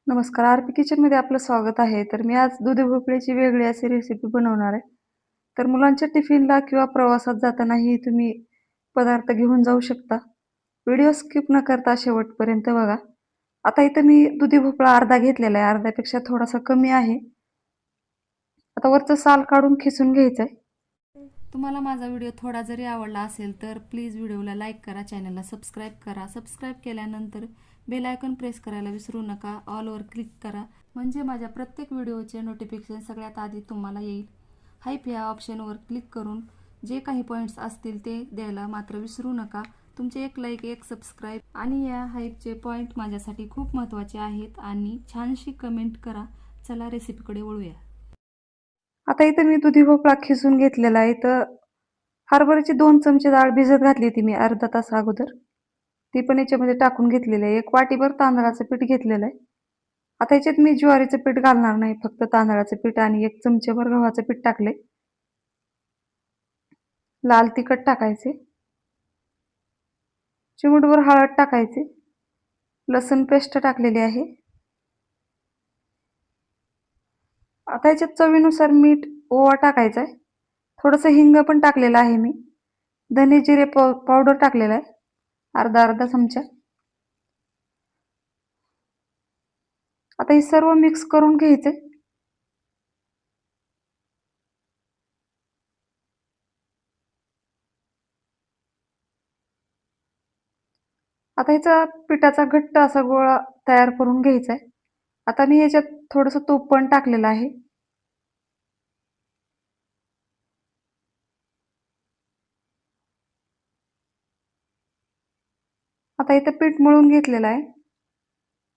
नमस्कार. आरपी किचनमध्ये आपलं स्वागत आहे. तर मी आज दुधी भोपळ्याची वेगळी अशी रेसिपी बनवणार आहे. तर मुलांच्या टिफिनला किंवा प्रवासात जातानाही तुम्ही पदार्थ घेऊन जाऊ शकता. व्हिडिओ स्किप न करता शेवटपर्यंत बघा. आता इथं मी दुधी भोपळा अर्धा घेतलेला आहे. अर्ध्यापेक्षा थोडासा कमी आहे. आता वरचं साल काढून खिसून घ्यायचं आहे. तुम्हाला माझा व्हिडिओ थोडा जरी आवडला असेल तर प्लीज व्हिडिओला लाईक करा, चॅनलला सबस्क्राईब करा. सबस्क्राईब केल्यानंतर बेल आयकॉन प्रेस करायला विसरू नका. ऑलवर क्लिक करा म्हणजे माझ्या प्रत्येक व्हिडिओचे नोटिफिकेशन सगळ्यात आधी तुम्हाला येईल. हाईप या ऑप्शनवर क्लिक करून जे काही पॉईंट्स असतील ते द्यायला मात्र विसरू नका. तुमचे एक लाईक, एक सबस्क्राईब आणि या हाईपचे पॉईंट माझ्यासाठी खूप महत्त्वाचे आहेत. आणि छानशी कमेंट करा. चला रेसिपीकडे वळूया. आता इथं मी दुधी भोपळा खिसून घेतलेला आहे. इथं हरभऱ्याची 2 चमचे डाळ भिजत घातली होती मी अर्धा तास अगोदर. ती पण याच्यामध्ये टाकून घेतलेली आहे. 1 वाटीभर तांदळाचं पीठ घेतलेलं आहे. आता याच्यात मी ज्वारीचं पीठ घालणार नाही, फक्त तांदळाचं पीठ आणि 1 चमचेभर गव्हाचं पीठ टाकले. लाल तिखट टाकायचे, चिमूटभर हळद टाकायची, लसूण पेस्ट टाकलेली आहे. आता याच्यात चवीनुसार मीठ, ओवा टाकायचा आहे. थोडंसं हिंग पण टाकलेलं आहे मी. धने जिरे पावडर टाकलेला आहे, अर्धा चमचा. आता हे सर्व मिक्स करून घ्यायचे. आता ह्याचा पिठाचा घट्ट असा गोळा तयार करून घ्यायचा आहे. आता मी ह्याच्यात थोडंसं तूप पण टाकलेलं आहे. आता इथं पीठ मळून घेतलेलं आहे.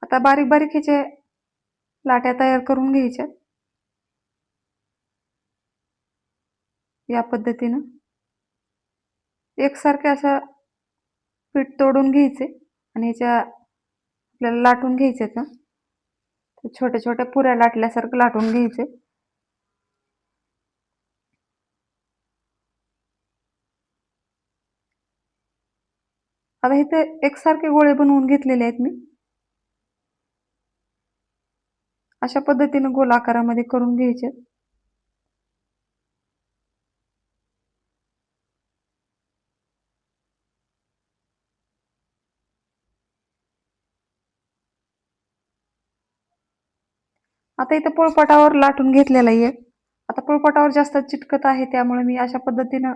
आता बारीक बारीक ह्याचे लाट्या तयार करून घ्यायच्या या पद्धतीनं. एकसारखे असं पीठ तोडून घ्यायचे आणि ह्याच्या आपल्याला लाटून घ्यायचे ना. छोट्या छोट्या पुऱ्या लाटल्यासारखं लाटून घ्यायचे. आता इथे एकसारखे गोळे बनवून घेतलेले आहेत मी. अशा पद्धतीनं गोल आकारामध्ये करून घ्यायचे. आता इथं पोळपाटावर लाटून घेतलेला आहे. आता पोळपाटावर जास्त चिटकत आहे, त्यामुळे मी अशा पद्धतीनं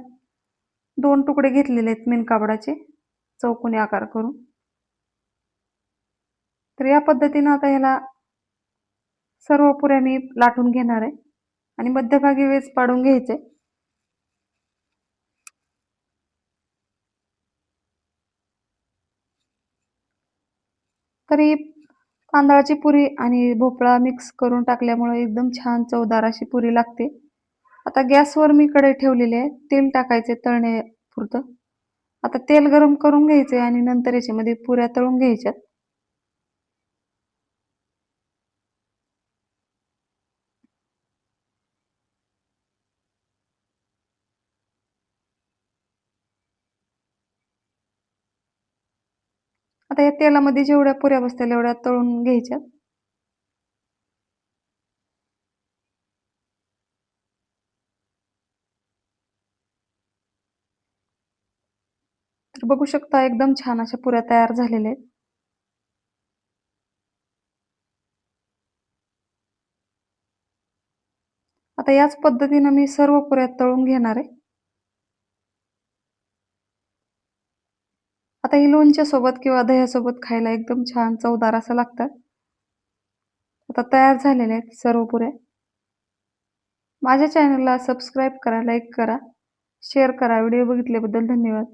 2 तुकडे घेतलेले आहेत मेनकापडाचे, चौकोनी आकार करून. तर या पद्धतीनं आता ह्याला सर्व पुऱ्या मी लाटून घेणार आहे आणि मध्यभागी वेच पाडून घ्यायचे. तरी तांदळाची पुरी आणि भोपळा मिक्स करून टाकल्यामुळे एकदम छान चवदार अशी पुरी लागते. आता गॅसवर मी कढई ठेवलेली आहे. तेल टाकायचे तळण्यापुरतं. आता तेल गरम करून घ्यायचे आणि नंतर याच्यामध्ये पुऱ्या तळून घ्यायच्यात. आता या तेलामध्ये जेवढ्या पुऱ्या बसतील एवढ्या तळून घ्यायच्या. तर बघू शकता एकदम छान अशा पुऱ्या तयार झालेल्या आहेत. आता याच पद्धतीनं मी सर्व पुऱ्या तळून घेणार आहे. आता ही लोणच्यासोबत किंवा दह्यासोबत खायला एकदम छान चवदार असं लागतात. आता तयार झालेल्या आहेत सर्व पुऱ्या. माझ्या चॅनलला सबस्क्राईब करा, लाईक करा, शेअर करा. व्हिडिओ बघितल्याबद्दल धन्यवाद.